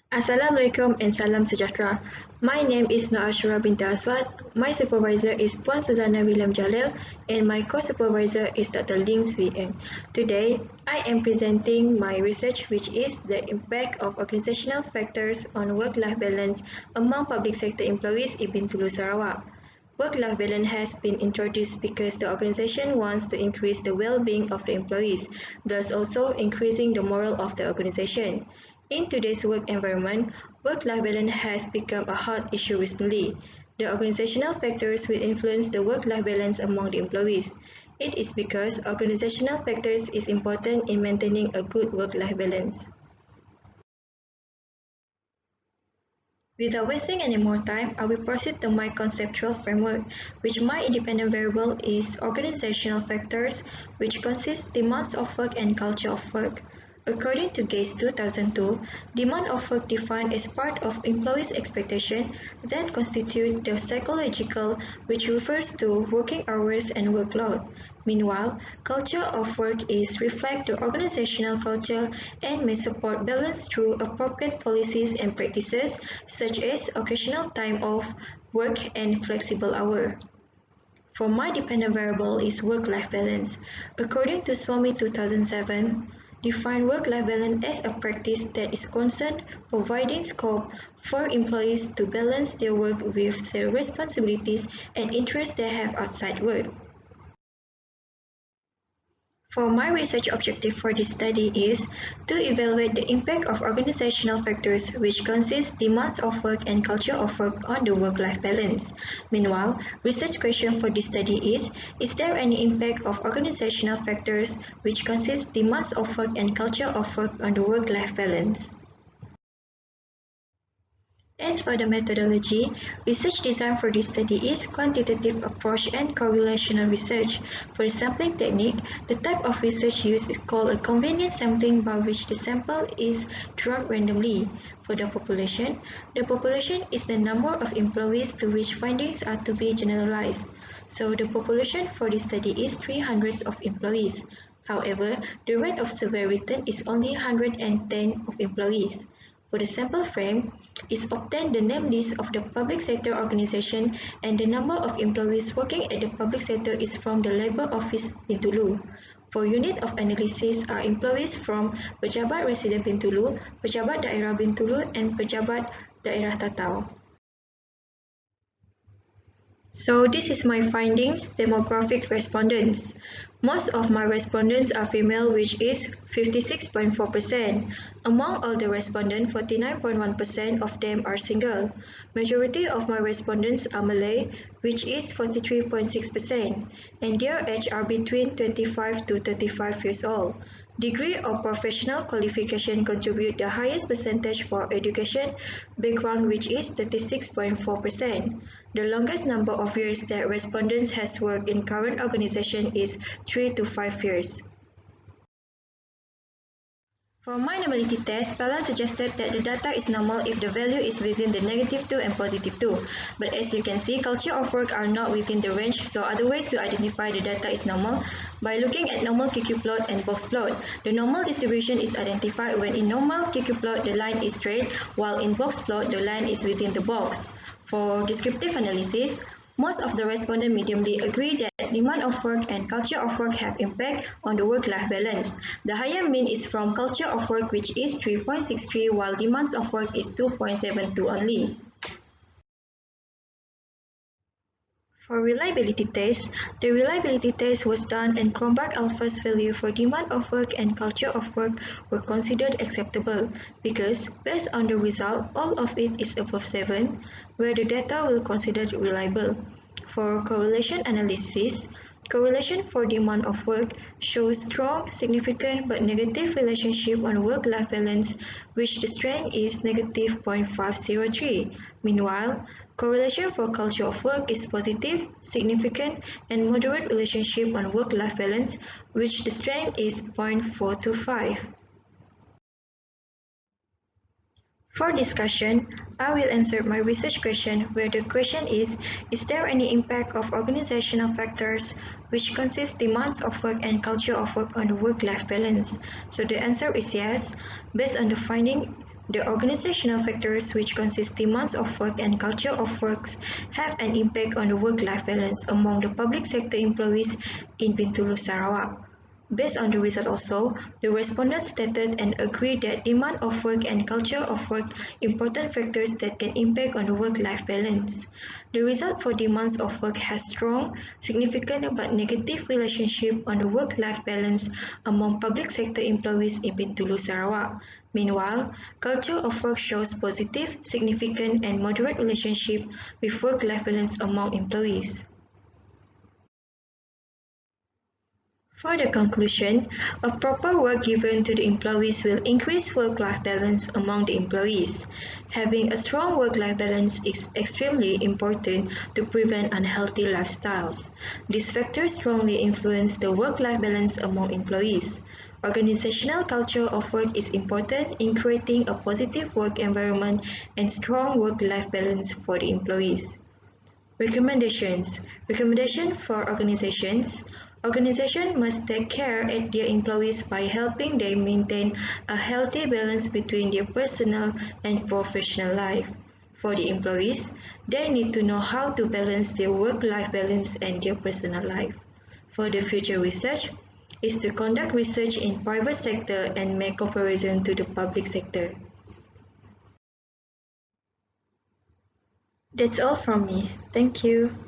Assalamualaikum and salam sejahtera. My name is Nurashuraasuad. My supervisor is Puan Suzana William Jalil and my co-supervisor is Dr. Ling Swee Eng. Today, I am presenting my research, which is the impact of organizational factors on work-life balance among public sector employees in Bintulu, Sarawak. Work-life balance has been introduced because the organization wants to increase the well-being of the employees, thus also increasing the morale of the organization. In today's work environment, work-life balance has become a hot issue recently. The organizational factors will influence the work-life balance among the employees. It is because organizational factors is important in maintaining a good work-life balance. Without wasting any more time, I will proceed to my conceptual framework, which my independent variable is organizational factors, which consist demands of work and culture of work. According to GATE 2002, demand of work defined as part of employees' expectation that constitute the psychological, which refers to working hours and workload. Meanwhile, culture of work is reflect the organizational culture and may support balance through appropriate policies and practices such as occasional time off, work and flexible hour. For my dependent variable is work-life balance. According to Swami 2007, define work-life balance as a practice that is concerned providing scope for employees to balance their work with their responsibilities and interests they have outside work. For my research objective for this study is to evaluate the impact of organizational factors which consist demands of work and culture of work on the work-life balance. Meanwhile, research question for this study is there any impact of organizational factors which consist demands of work and culture of work on the work-life balance? As for the methodology, research design for this study is quantitative approach and correlational research. For the sampling technique, the type of research used is called a convenient sampling, by which the sample is drawn randomly. For the population is the number of employees to which findings are to be generalized. So the population for this study is 300 of employees. However, the rate of survey written is only 110 of employees. For the sample frame, is obtained the name list of the public sector organization and the number of employees working at the public sector is from the Labour Office Bintulu. For unit of analysis are employees from Pejabat Resident Bintulu, Pejabat Daerah Bintulu and Pejabat Daerah Tatau. So this is my findings, demographic respondents. Most of my respondents are female, which is 56.4%. Among all the respondents, 49.1% of them are single. Majority of my respondents are Malay, which is 43.6%, and their age are between 25 to 35 years old. Degree or professional qualification contribute the highest percentage for education background, which is 36.4%. The longest number of years that respondents has worked in current organization is 3 to 5 years. For my normality test, Pala suggested that the data is normal if the value is within the -2 and +2. But as you can see, culture of work are not within the range, so other ways to identify the data is normal by looking at normal QQ plot and box plot. The normal distribution is identified when in normal QQ plot the line is straight, while in box plot the line is within the box. For descriptive analysis, most of the respondents mediumly agree that demand of work and culture of work have impact on the work-life balance. The higher mean is from culture of work, which is 3.63, while demands of work is 2.72 only. For reliability test, the reliability test was done and Cronbach alpha's value for demand of work and culture of work were considered acceptable because based on the result, all of it is above 7, where the data will considered reliable. For correlation analysis, correlation for demand of work shows strong, significant but negative relationship on work-life balance, which the strength is -0.503. Meanwhile, correlation for culture of work is positive, significant, and moderate relationship on work-life balance, which the strength is 0.425. For discussion, I will answer my research question, where the question is there any impact of organizational factors which consist demands of work and culture of work on the work-life balance? So the answer is yes. Based on the finding, The organizational factors which consist demands of work and culture of work have an impact on the work-life balance among the public sector employees in Bintulu, Sarawak. Based on the result also, the respondents stated and agreed that demand of work and culture of work important factors that can impact on the work-life balance. The result for demands of work has strong, significant but negative relationship on the work-life balance among public sector employees in Bintulu, Sarawak. Meanwhile, culture of work shows positive, significant and moderate relationship with work-life balance among employees. For the conclusion, a proper work given to the employees will increase work-life balance among the employees. Having a strong work-life balance is extremely important to prevent unhealthy lifestyles. These factors strongly influence the work-life balance among employees. Organizational culture of work is important in creating a positive work environment and strong work-life balance for the employees. Recommendations. Recommendation for organizations. Organizations must take care of their employees by helping them maintain a healthy balance between their personal and professional life. For the employees, they need to know how to balance their work-life balance and their personal life. For the future research, is to conduct research in private sector and make comparison to the public sector. That's all from me. Thank you.